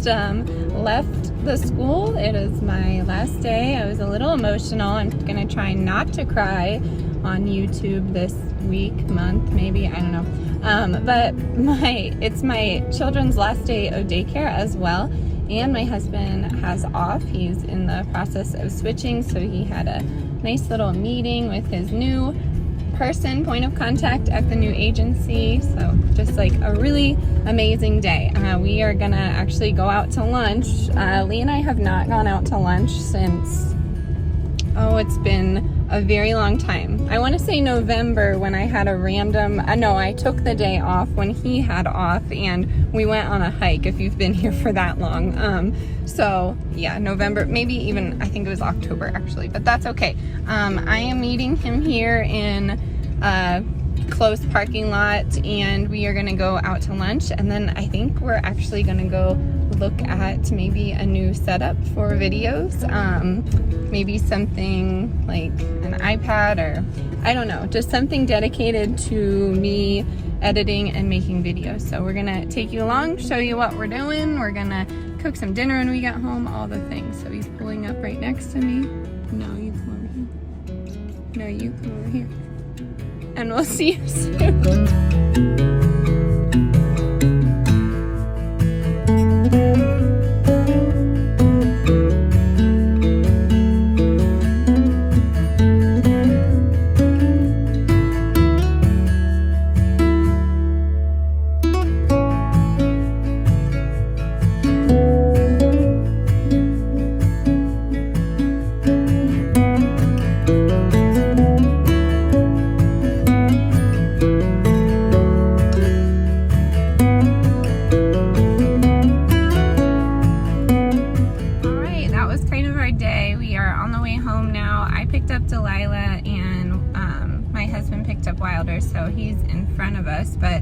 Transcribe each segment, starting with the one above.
just left the school. It is my last day. I was a little emotional. I'm gonna try not to cry on YouTube this week, month, maybe, I don't know. But it's my children's last day of daycare as well, and my husband has off. He's in the process of switching, so he had a nice little meeting with his new point of contact at the new agency. So just like a really amazing day. We are gonna actually go out to lunch. Lee and I have not gone out to lunch since, it's been a very long time. I want to say November, when I had a random, I took the day off when he had off and we went on a hike, if you've been here for that long. So yeah, November, maybe even, I think it was October actually, but that's okay. I am meeting him here in a close parking lot, and we are going to go out to lunch, and then I think we're actually going to go look at maybe a new setup for videos. Maybe something like an iPad, or I don't know, just something dedicated to me editing and making videos. So we're gonna take you along, show you what we're doing. We're gonna cook some dinner when we get home, all the things. So he's pulling up right next to me. No, you come over here. No, you come over here. And we'll see you soon. So he's in front of us, but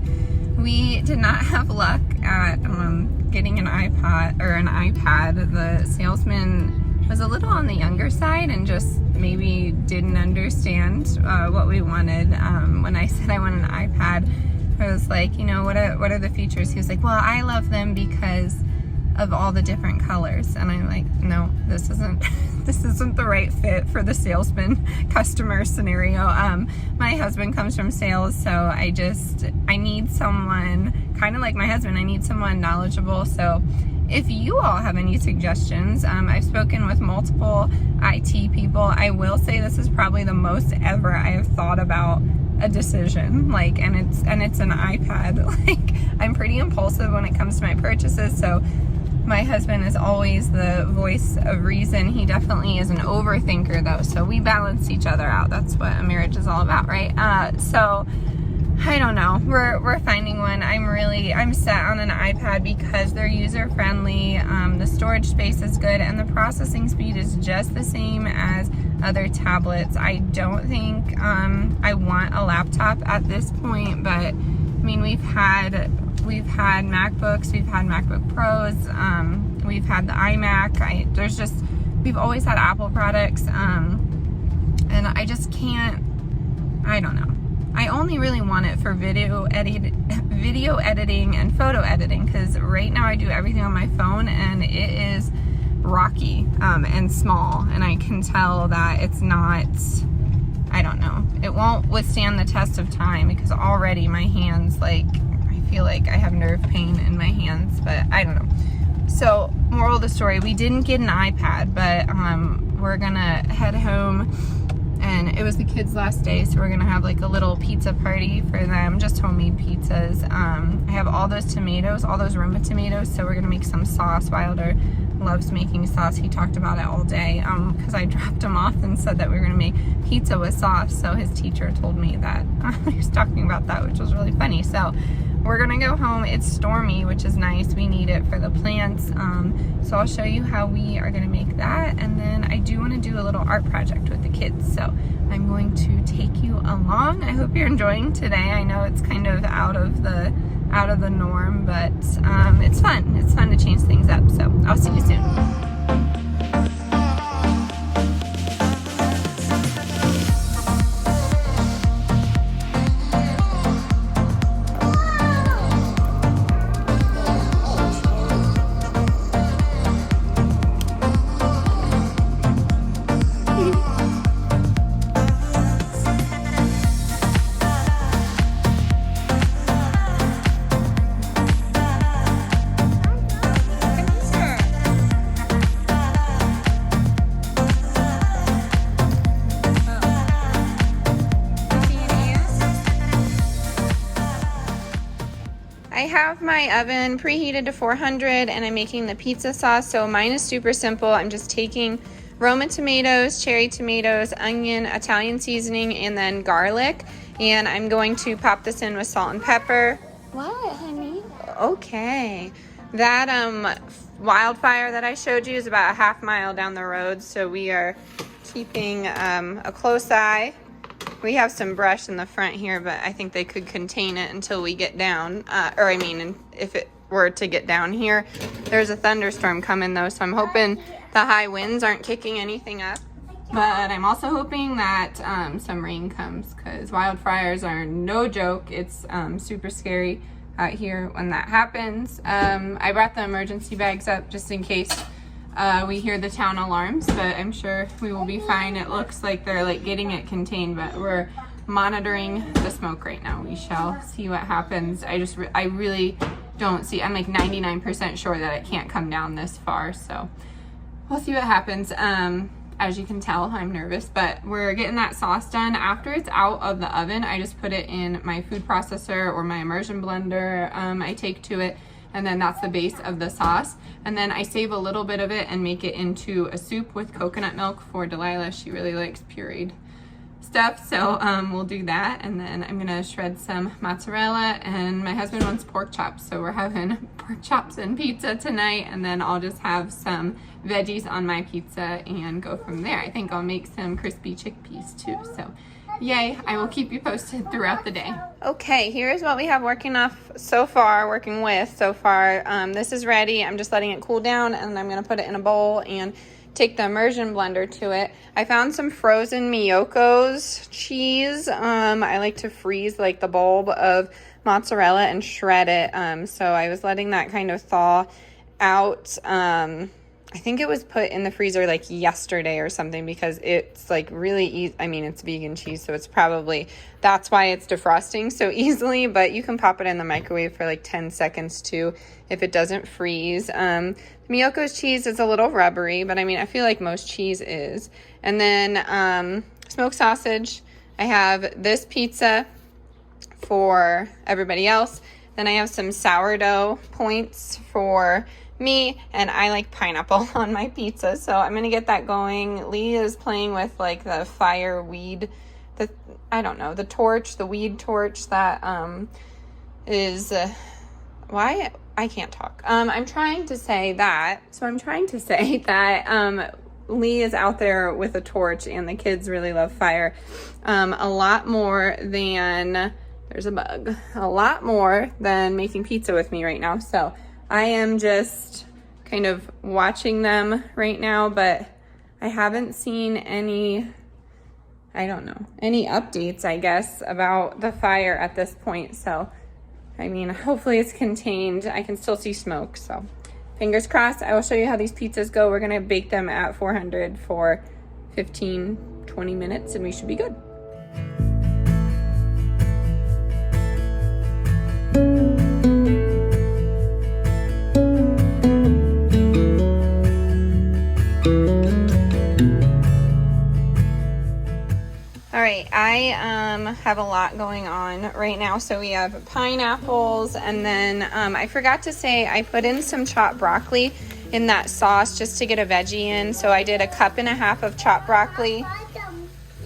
we did not have luck at getting an iPad. The salesman was a little on the younger side and just maybe didn't understand what we wanted. When I said I want an iPad, I was like, what are the features? He was like, well, I love them because of all the different colors. And I'm like, no, this isn't the right fit for the salesman customer scenario. My husband comes from sales, so I need someone kind of like my husband. I need someone knowledgeable. So if you all have any suggestions, I've spoken with multiple IT people. I will say this is probably the most ever I have thought about a decision, and it's an iPad. I'm pretty impulsive when it comes to my purchases, so my husband is always the voice of reason. He definitely is an overthinker though, so we balance each other out. That's what a marriage is all about, right? So I don't know, we're finding one. I'm set on an iPad because they're user friendly, the storage space is good, and the processing speed is just the same as other tablets. I don't think I want a laptop at this point, but we've had MacBooks, we've had MacBook Pros, we've had the iMac. We've always had Apple products, and I just can't, I don't know. I only really want it for video editing and photo editing, because right now I do everything on my phone and it is rocky and small, and I can tell that it's not, I don't know, it won't withstand the test of time, because already my hands, I feel like I have nerve pain in my hands, but I don't know. So moral of the story, we didn't get an iPad, but we're gonna head home, and it was the kids' last day, so we're gonna have a little pizza party for them, just homemade pizzas. I have all those tomatoes, all those Roma tomatoes, so we're gonna make some sauce. Wilder loves making sauce. He talked about it all day because I dropped him off and said that we were gonna make pizza with sauce, so his teacher told me that he was talking about that, which was really funny. So we're gonna go home. It's stormy, which is nice. We need it for the plants. So I'll show you how we are gonna make that, and then I do want to do a little art project with the kids. So I'm going to take you along. I hope you're enjoying today. I know it's kind of out of the norm, but it's fun. It's fun to change things up. So I'll see you soon. have my oven preheated to 400 and I'm making the pizza sauce. So mine is super simple. I'm just taking Roma tomatoes, cherry tomatoes, onion, Italian seasoning, and then garlic. And I'm going to pop this in with salt and pepper. What, honey? Okay. That wildfire that I showed you is about a half mile down the road. So we are keeping a close eye. We have some brush in the front here, but I think they could contain it until we get down. If it were to get down here. There's a thunderstorm coming though, so I'm hoping the high winds aren't kicking anything up. But I'm also hoping that some rain comes, because wildfires are no joke. It's super scary out here when that happens. I brought the emergency bags up just in case we hear the town alarms, but I'm sure we will be fine. It looks like they're like getting it contained, but we're monitoring the smoke right now. We shall see what happens. I really don't see, I'm like 99% sure that it can't come down this far, so we'll see what happens. As you can tell, I'm nervous, but we're getting that sauce done. After it's out of the oven, I just put it in my food processor or my immersion blender I take to it, and then that's the base of the sauce. And then I save a little bit of it and make it into a soup with coconut milk for Delilah. She really likes pureed stuff, so we'll do that. And then I'm gonna shred some mozzarella, and my husband wants pork chops, so we're having pork chops and pizza tonight, and then I'll just have some veggies on my pizza and go from there. I think I'll make some crispy chickpeas too, so yay. I will keep you posted throughout the day. Okay, here's what we have working with so far. This is ready. I'm just letting it cool down, and I'm gonna put it in a bowl and take the immersion blender to it. I found some frozen Miyoko's cheese. I like to freeze like the bulb of mozzarella and shred it. So I was letting that kind of thaw out. I think it was put in the freezer like yesterday or something, because it's like really easy. I mean, it's vegan cheese, so that's why it's defrosting so easily, but you can pop it in the microwave for like 10 seconds too if it doesn't freeze. Miyoko's cheese is a little rubbery, but I mean, I feel like most cheese is. And then smoked sausage. I have this pizza for everybody else. Then I have some sourdough points for me, and I like pineapple on my pizza, so I'm gonna get that going. Lee is playing with like the fire weed, the weed torch that is why I can't talk. I'm trying to say that Lee is out there with a torch, and the kids really love fire a lot more than making pizza with me right now. So I am just kind of watching them right now, but I haven't seen any updates, I guess, about the fire at this point. So, I mean, hopefully it's contained. I can still see smoke, so fingers crossed. I will show you how these pizzas go. We're gonna bake them at 400 for 15-20 minutes, and we should be good. Alright, I have a lot going on right now. So we have pineapples, and then I forgot to say I put in some chopped broccoli in that sauce just to get a veggie in. So I did 1.5 cups of chopped broccoli.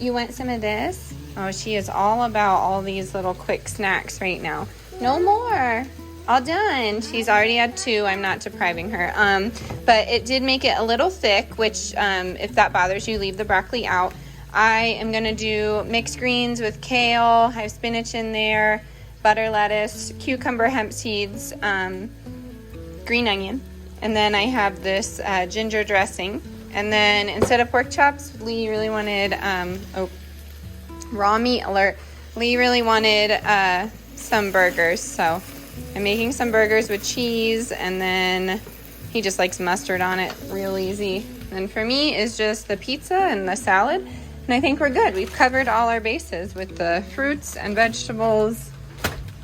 You want some of this? Oh, she is all about all these little quick snacks right now. No more. All done. She's already had 2. I'm not depriving her. But it did make it a little thick, which if that bothers you, leave the broccoli out. I am going to do mixed greens with kale. I have spinach in there, butter lettuce, cucumber, hemp seeds, green onion. And then I have this ginger dressing. And then instead of pork chops, Lee really wanted, raw meat alert. Lee really wanted some burgers. So I'm making some burgers with cheese, and then he just likes mustard on it, real easy. And for me is just the pizza and the salad. And I think we're good. We've covered all our bases with the fruits and vegetables,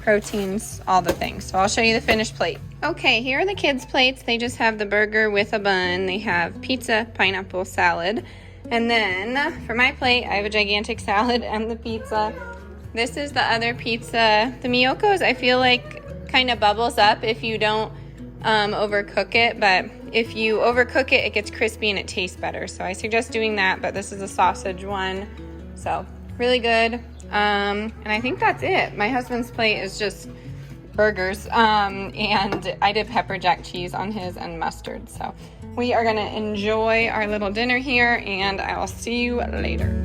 proteins, all the things. So I'll show you the finished plate. Okay, here are the kids' plates. They just have the burger with a bun. They have pizza, pineapple, salad. And then for my plate, I have a gigantic salad and the pizza. This is the other pizza. The Miyoko's, I feel like, kind of bubbles up if you don't overcook it, but if you overcook it, it gets crispy and it tastes better. So I suggest doing that, but this is a sausage one. So really good. And I think that's it. My husband's plate is just burgers, and I did pepper jack cheese on his and mustard. So we are gonna enjoy our little dinner here, and I'll see you later.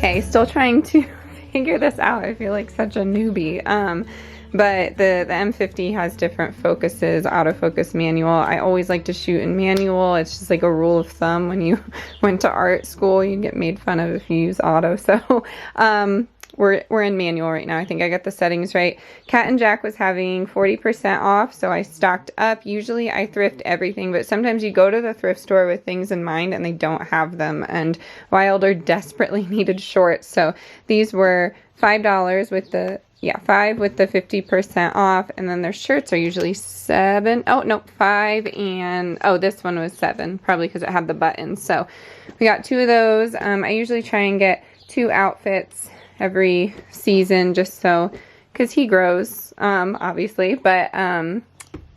Okay, still trying to figure this out. I feel like such a newbie. But the M50 has different focuses, autofocus, manual. I always like to shoot in manual. It's just like a rule of thumb. When you went to art school, you get made fun of if you use auto. So we're in manual right now. I think I got the settings right. Cat and Jack was having 40% off, so I stocked up. Usually I thrift everything, but sometimes you go to the thrift store with things in mind and they don't have them, and Wilder desperately needed shorts. So these were $5 with the 5 with the 50% off, and then their shirts are usually $7. Oh no, 5, and this one was $7, probably because it had the buttons. So we got 2 of those. I usually try and get 2 outfits every season, just so, because he grows, obviously, but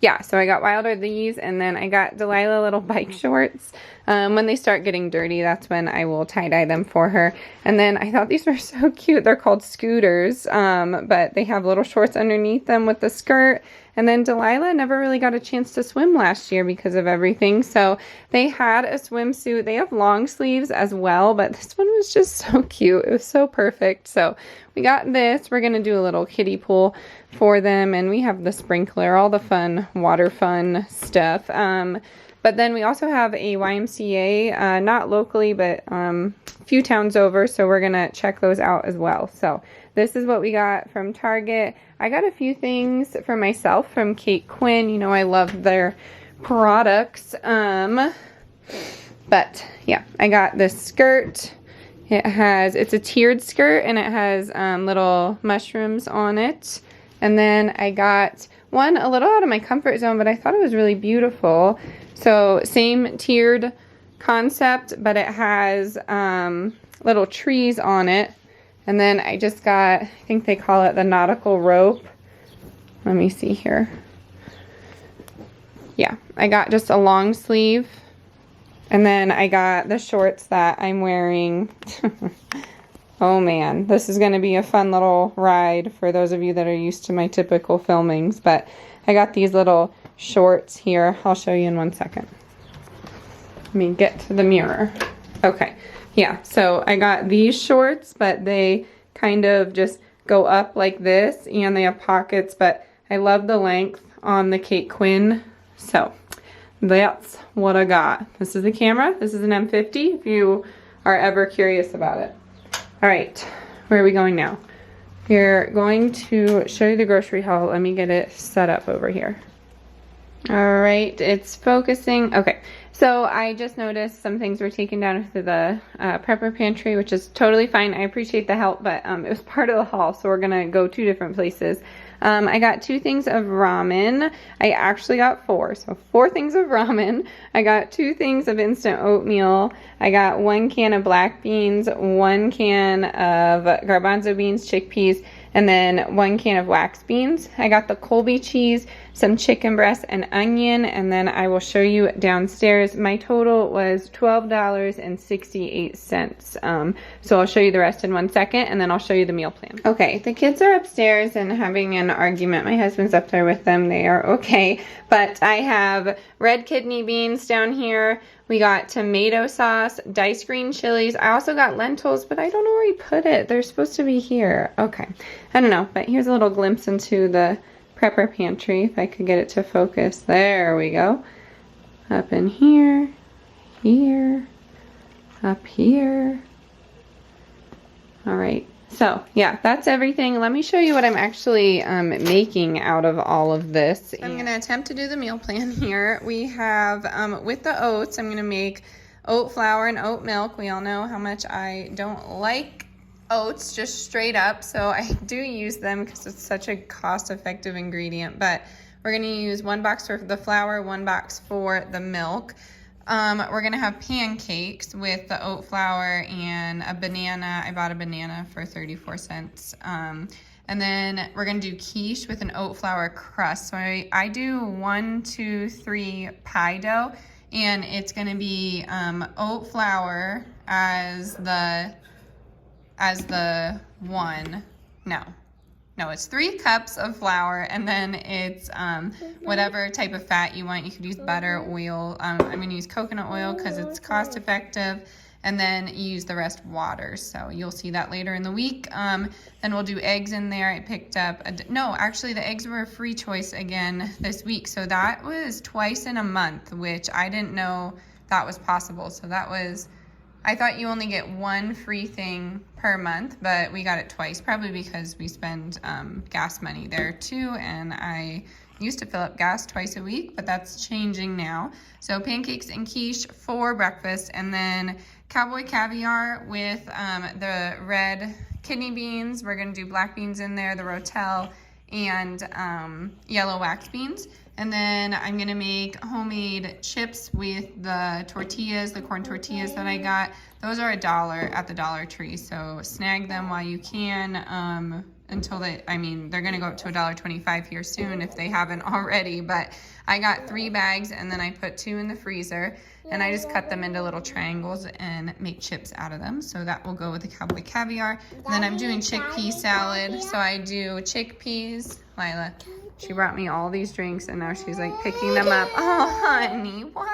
yeah, so I got Wilder these, and then I got Delilah little bike shorts. When they start getting dirty, that's when I will tie-dye them for her. And then I thought these were so cute. They're called scooters, but they have little shorts underneath them with the skirt. And then Delilah never really got a chance to swim last year because of everything. So they had a swimsuit. They have long sleeves as well, but this one was just so cute. It was so perfect. So we got this. We're going to do a little kiddie pool for them. And we have the sprinkler, all the fun, water fun stuff. But then we also have a YMCA, not locally, but a few towns over. So we're going to check those out as well. So this is what we got from Target. I got a few things for myself from Kate Quinn. You know, I love their products. But yeah, I got this skirt. It's a tiered skirt, and it has little mushrooms on it. And then I got one a little out of my comfort zone, but I thought it was really beautiful. So same tiered concept, but it has little trees on it. And then I just got, I think they call it the nautical rope. Let me see here. Yeah, I got just a long sleeve. And then I got the shorts that I'm wearing. Oh man, this is going to be a fun little ride for those of you that are used to my typical filmings. But I got these little shorts here. I'll show you in 1 second. Let me get to the mirror. Okay. Yeah, so I got these shorts, but they kind of just go up like this, and they have pockets, but I love the length on the Kate Quinn. So that's what I got. This is the camera. This is an M50 if you are ever curious about it. All right, where are we going now? We're going to show you the grocery haul. Let me get it set up over here. All right, it's focusing. Okay, so I just noticed some things were taken down to the prepper pantry, which is totally fine. I appreciate the help, but it was part of the haul, so we're gonna go 2 different places. I got 2 things of ramen. I actually got 4, so 4 things of ramen. I got 2 things of instant oatmeal. I got 1 can of black beans, 1 can of garbanzo beans, chickpeas, and then 1 can of wax beans. I got the Colby cheese, some chicken breast, and onion, and then I will show you downstairs. My total was $12.68. So I'll show you the rest in 1 second, and then I'll show you the meal plan. Okay, the kids are upstairs and having an argument. My husband's up there with them. They are okay, but I have red kidney beans down here. We got tomato sauce, diced green chilies. I also got lentils, but I don't know where he put it. They're supposed to be here. Okay, I don't know, but here's a little glimpse into the prepper pantry, if I could get it to focus. There we go. Up in here, here, up here. All right, so yeah, that's everything. Let me show you what I'm actually making out of all of this. I'm gonna attempt to do the meal plan here. We have, with the oats, I'm gonna make oat flour and oat milk. We all know how much I don't like oats just straight up, so I do use them because it's such a cost-effective ingredient. But we're going to use 1 box for the flour, 1 box for the milk. We're going to have pancakes with the oat flour and a banana. I bought a banana for 34 cents. And then we're going to do quiche with an oat flour crust. So I do 1, 2, 3 pie dough, and it's going to be oat flour as the one. No, it's 3 cups of flour, and then it's whatever type of fat you want. You could use butter, oil. I'm going to use coconut oil because it's cost effective, and then use the rest water. So you'll see that later in the week. Then we'll do eggs in there. I picked up, no, actually the eggs were a free choice again this week. So that was twice in a month, which I didn't know that was possible. So that was, I thought you only get 1 free thing per month, but we got it twice, probably because we spend gas money there too, and I used to fill up gas twice a week, but that's changing now. So pancakes and quiche for breakfast, and then cowboy caviar with the red kidney beans. We're gonna do black beans in there, the rotel, and yellow wax beans. And then I'm gonna make homemade chips with the tortillas, the corn tortillas that I got. Those are $1 at the Dollar Tree, so snag them while you can until they're gonna go up to $1.25 here soon if they haven't already. But I got 3 bags, and then I put 2 in the freezer, and I just cut them into little triangles and make chips out of them. So that will go with the cowboy caviar. And then I'm doing chickpea salad. So I do chickpeas. Lila, she brought me all these drinks, and now she's like picking them up. Oh, honey, what?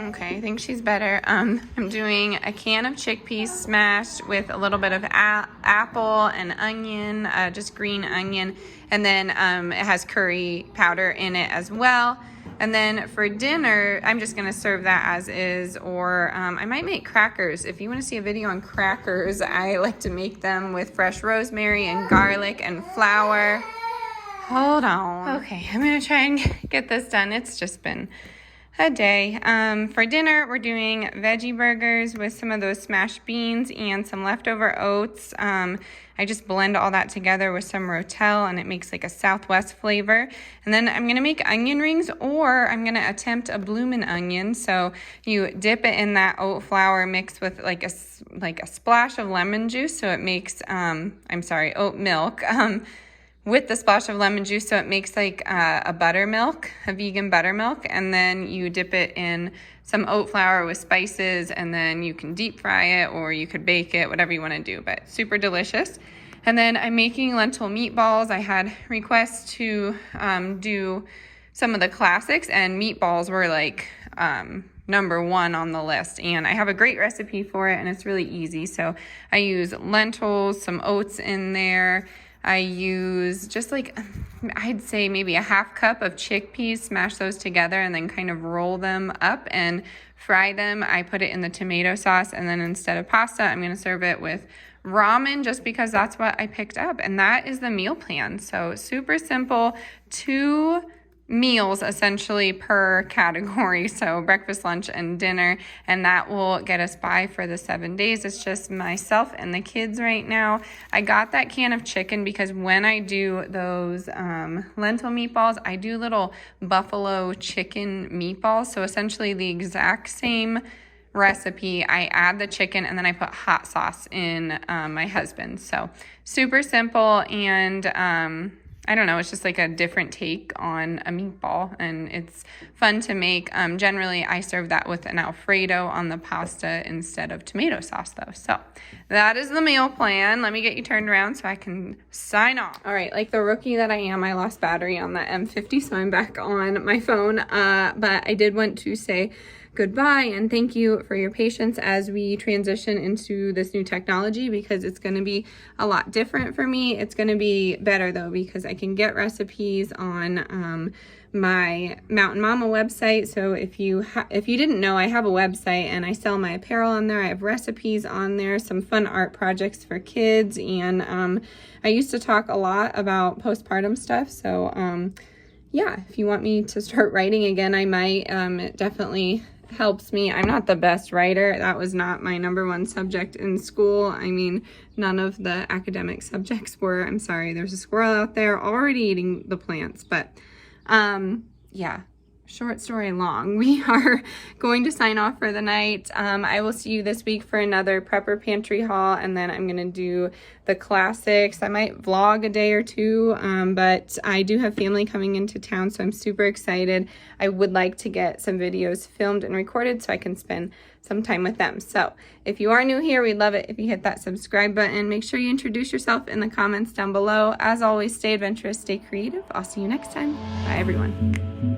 Okay, I think she's better. I'm doing a can of chickpeas smashed with a little bit of apple and onion, just green onion. And then it has curry powder in it as well. And then for dinner, I'm just gonna serve that as is, or I might make crackers. If you wanna see a video on crackers, I like to make them with fresh rosemary and garlic and flour. Hold on. Okay, I'm gonna try and get this done. It's just been a day. For dinner, we're doing veggie burgers with some of those smashed beans and some leftover oats. I just blend all that together with some rotel, and it makes like a Southwest flavor. And then I'm gonna make onion rings, or I'm gonna attempt a bloomin' onion. So you dip it in that oat flour mixed with like a splash of lemon juice, so it makes oat milk. With the splash of lemon juice, so it makes like a buttermilk, a vegan buttermilk, and then you dip it in some oat flour with spices, and then you can deep fry it, or you could bake it, whatever you want to do, but super delicious. And then I'm making lentil meatballs. I had requests to do some of the classics, and meatballs were like number 1 on the list, and I have a great recipe for it, and it's really easy. So I use lentils, some oats in there. I use just like, I'd say maybe a 1/2 cup of chickpeas, smash those together, and then kind of roll them up and fry them. I put it in the tomato sauce, and then instead of pasta, I'm gonna serve it with ramen, just because that's what I picked up. And that is the meal plan. So super simple, 2 meals essentially per category, so breakfast, lunch, and dinner, and that will get us by for the 7 days. It's just myself and the kids right now. I got that can of chicken because when I do those lentil meatballs, I do little buffalo chicken meatballs, so essentially the exact same recipe. I add the chicken, and then I put hot sauce in my husband's. So super simple, and I don't know, it's just like a different take on a meatball, and it's fun to make. Generally, I serve that with an Alfredo on the pasta instead of tomato sauce, though. So that is the meal plan. Let me get you turned around so I can sign off. All right, like the rookie that I am, I lost battery on the M50, so I'm back on my phone. But I did want to say goodbye and thank you for your patience as we transition into this new technology, because it's going to be a lot different for me. It's going to be better though, because I can get recipes on my Mountain Momma website. So if you didn't know, I have a website and I sell my apparel on there. I have recipes on there, some fun art projects for kids, and I used to talk a lot about postpartum stuff. So yeah, if you want me to start writing again, I might. It definitely helps me. I'm not the best writer. That was not my #1 subject in school. I mean, none of the academic subjects were. I'm sorry, there's a squirrel out there already eating the plants. But yeah, short story long, we are going to sign off for the night. I will see you this week for another prepper pantry haul, and then I'm gonna do the classics. I might vlog a day or two, but I do have family coming into town, so I'm super excited. I would like to get some videos filmed and recorded so I can spend some time with them. So if you are new here, we'd love it if you hit that subscribe button. Make sure you introduce yourself in the comments down below. As always, stay adventurous, stay creative. I'll see you next time. Bye everyone.